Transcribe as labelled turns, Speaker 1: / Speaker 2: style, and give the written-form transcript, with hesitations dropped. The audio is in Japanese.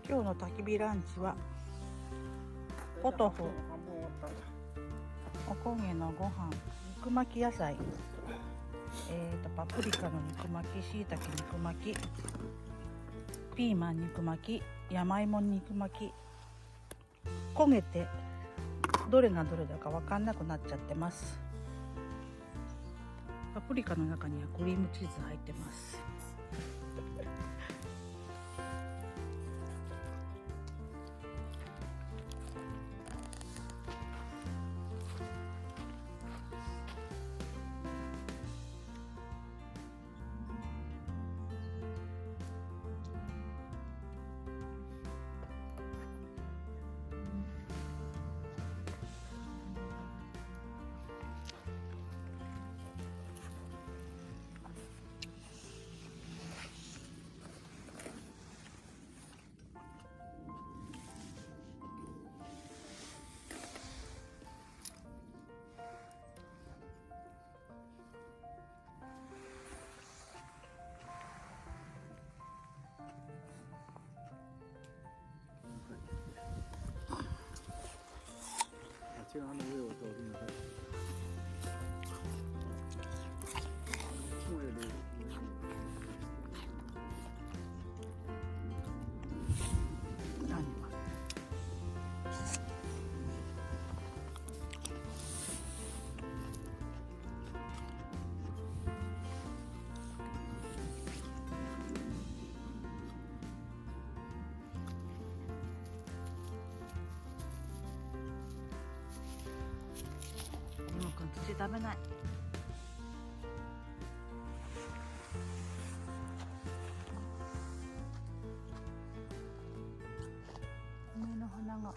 Speaker 1: 今日の焚き火ランチはポトフ、おこげのご飯、肉巻き野菜、パプリカの肉巻き、しいたけ肉巻き、ピーマン肉巻き、山芋肉巻き、焦げてどれがどれだか分かんなくなっちゃってます。パプリカの中にはクリームチーズ入ってます。
Speaker 2: あちらの上を通りながら。
Speaker 1: 何はリモくん土食べない。梅の花が